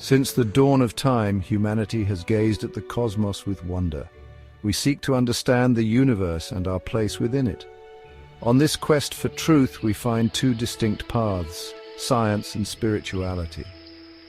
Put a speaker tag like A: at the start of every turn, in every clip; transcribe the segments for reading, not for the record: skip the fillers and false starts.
A: Since the dawn of time, humanity has gazed at the cosmos with wonder. We seek to understand the universe and our place within it. On this quest for truth, we find two distinct paths: science and spirituality.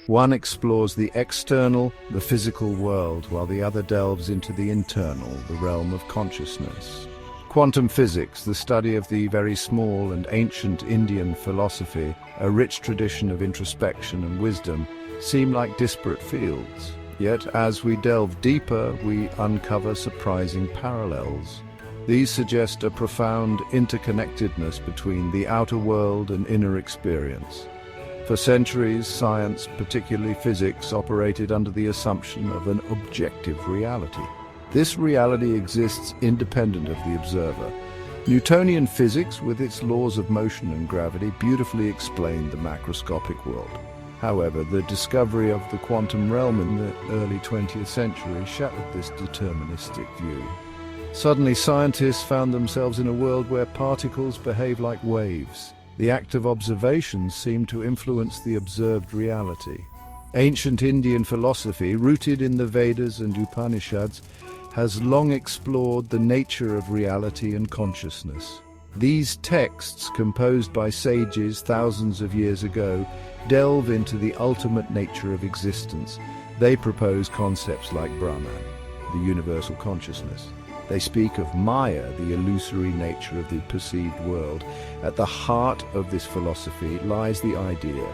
A: One explores the external, the physical world, while the other delves into the internal, the realm of consciousness. Quantum physics, the study of the very small and ancient Indian philosophy, a rich tradition of introspection and wisdom, seem like disparate fields. Yet, as we delve deeper, we uncover surprising parallels. These suggest a profound interconnectedness between the outer world and inner experience. For centuries, science, particularly physics, operated under the assumption of an objective reality. This reality exists independent of the observer. Newtonian physics, with its laws of motion and gravity, beautifully explained the macroscopic world. However, the discovery of the quantum realm in the early 20th century shattered this deterministic view. Suddenly, scientists found themselves in a world where particles behave like waves. The act of observation seemed to influence the observed reality. Ancient Indian philosophy, rooted in the Vedas and Upanishads, has long explored the nature of reality and consciousness. These texts, composed by sages thousands of years ago, delve into the ultimate nature of existence. They propose concepts like Brahman, the universal consciousness. They speak of Maya, the illusory nature of the perceived world. At the heart of this philosophy lies the idea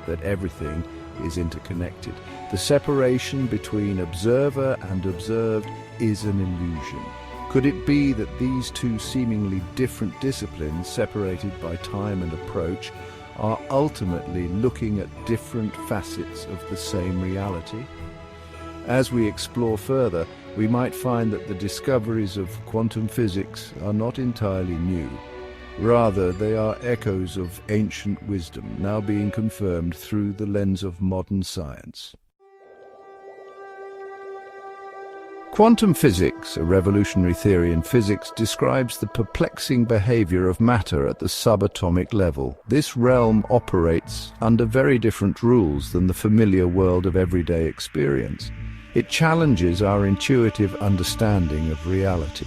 A: that everything is interconnected. The separation between observer and observed is an illusion. Could it be that these two seemingly different disciplines, separated by time and approach, are ultimately looking at different facets of the same reality? As we explore further, we might find that the discoveries of quantum physics are not entirely new. Rather, they are echoes of ancient wisdom, now being confirmed through the lens of modern science. Quantum physics, a revolutionary theory in physics, describes the perplexing behavior of matter at the subatomic level. This realm operates under very different rules than the familiar world of everyday experience. It challenges our intuitive understanding of reality.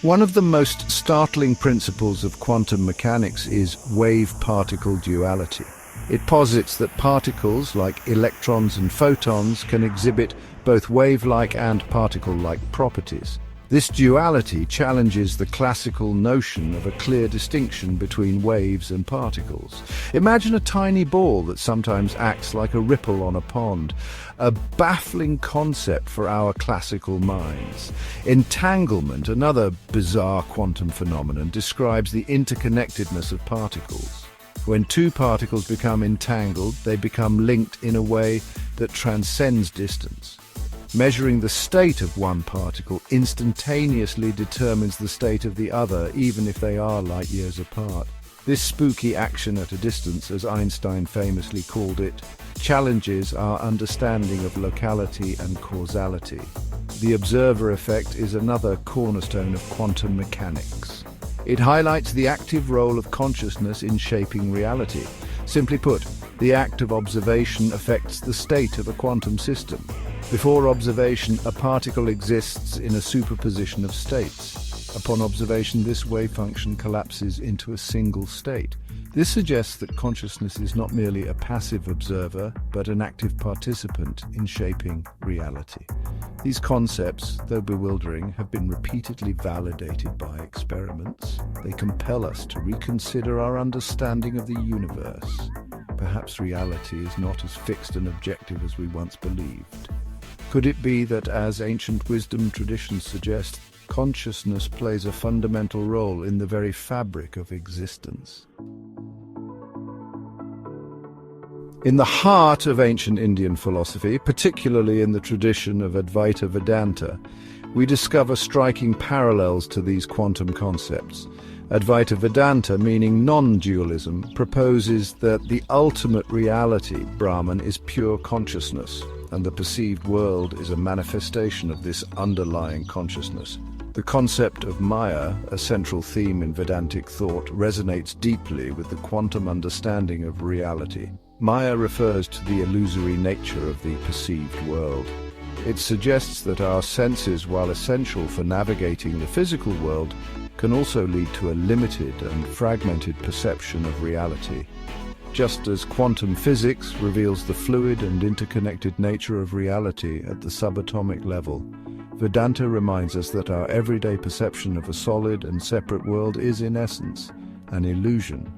A: One of the most startling principles of quantum mechanics is wave-particle duality. It posits that particles, like electrons and photons, can exhibit both wave-like and particle-like properties. This duality challenges the classical notion of a clear distinction between waves and particles. Imagine a tiny ball that sometimes acts like a ripple on a pond, a baffling concept for our classical minds. Entanglement, another bizarre quantum phenomenon, describes the interconnectedness of particles. When two particles become entangled, they become linked in a way that transcends distance. Measuring the state of one particle instantaneously determines the state of the other, even if they are light years apart. This spooky action at a distance, as Einstein famously called it, challenges our understanding of locality and causality. The observer effect is another cornerstone of quantum mechanics. It highlights the active role of consciousness in shaping reality. Simply put, the act of observation affects the state of a quantum system. Before observation, a particle exists in a superposition of states. Upon observation, this wave function collapses into a single state. This suggests that consciousness is not merely a passive observer, but an active participant in shaping reality. These concepts, though bewildering, have been repeatedly validated by experiments. They compel us to reconsider our understanding of the universe. Perhaps reality is not as fixed and objective as we once believed. Could it be that, as ancient wisdom traditions suggest, consciousness plays a fundamental role in the very fabric of existence? In the heart of ancient Indian philosophy, particularly in the tradition of Advaita Vedanta, we discover striking parallels to these quantum concepts. Advaita Vedanta, meaning non-dualism, proposes that the ultimate reality, Brahman, is pure consciousness, and the perceived world is a manifestation of this underlying consciousness. The concept of Maya, a central theme in Vedantic thought, resonates deeply with the quantum understanding of reality. Maya refers to the illusory nature of the perceived world. It suggests that our senses, while essential for navigating the physical world, can also lead to a limited and fragmented perception of reality. Just as quantum physics reveals the fluid and interconnected nature of reality at the subatomic level, Vedanta reminds us that our everyday perception of a solid and separate world is, in essence, an illusion.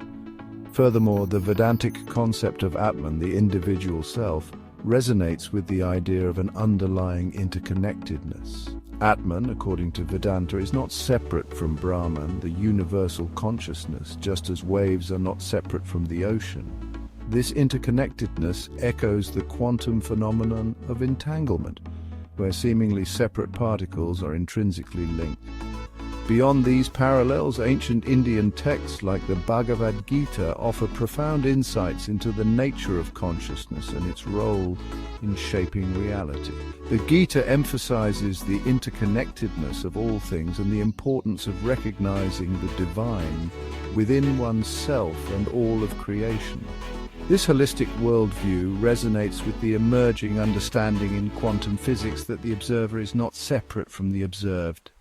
A: Furthermore, the Vedantic concept of Atman, the individual self, resonates with the idea of an underlying interconnectedness. Atman, according to Vedanta, is not separate from Brahman, the universal consciousness, just as waves are not separate from the ocean. This interconnectedness echoes the quantum phenomenon of entanglement, where seemingly separate particles are intrinsically linked. Beyond these parallels, ancient Indian texts like the Bhagavad Gita offer profound insights into the nature of consciousness and its role in shaping reality. The Gita emphasizes the interconnectedness of all things and the importance of recognizing the divine within oneself and all of creation. This holistic worldview resonates with the emerging understanding in quantum physics that the observer is not separate from the observed.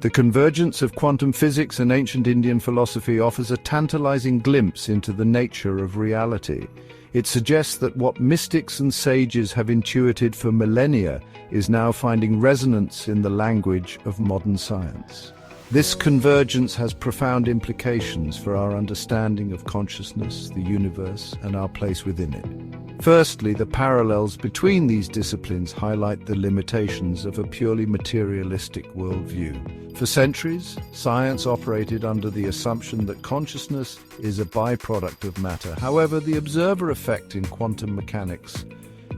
A: The convergence of quantum physics and ancient Indian philosophy offers a tantalizing glimpse into the nature of reality. It suggests that what mystics and sages have intuited for millennia is now finding resonance in the language of modern science. This convergence has profound implications for our understanding of consciousness, the universe, and our place within it. Firstly, the parallels between these disciplines highlight the limitations of a purely materialistic worldview. For centuries, science operated under the assumption that consciousness is a byproduct of matter. However, the observer effect in quantum mechanics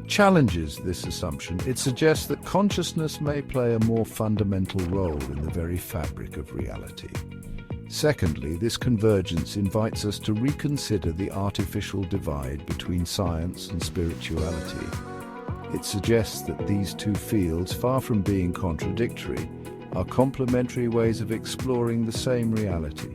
A: challenges this assumption. It suggests that consciousness may play a more fundamental role in the very fabric of reality. Secondly, this convergence invites us to reconsider the artificial divide between science and spirituality. It suggests that these two fields, far from being contradictory, are complementary ways of exploring the same reality.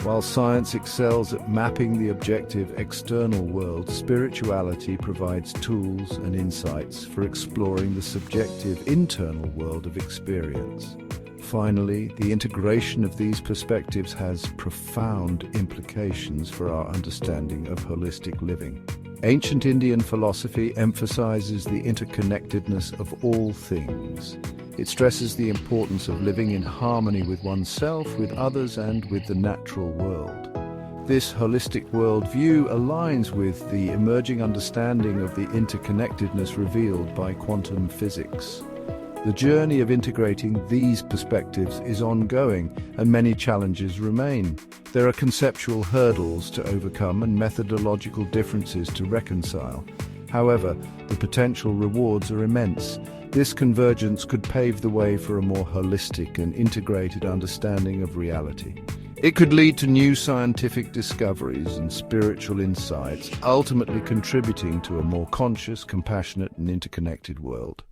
A: While science excels at mapping the objective external world, spirituality provides tools and insights for exploring the subjective internal world of experience. Finally, the integration of these perspectives has profound implications for our understanding of holistic living. Ancient Indian philosophy emphasizes the interconnectedness of all things. It stresses the importance of living in harmony with oneself, with others, and with the natural world. This holistic worldview aligns with the emerging understanding of the interconnectedness revealed by quantum physics. The journey of integrating these perspectives is ongoing, and many challenges remain. There are conceptual hurdles to overcome and methodological differences to reconcile. However, the potential rewards are immense. This convergence could pave the way for a more holistic and integrated understanding of reality. It could lead to new scientific discoveries and spiritual insights, ultimately contributing to a more conscious, compassionate, and interconnected world.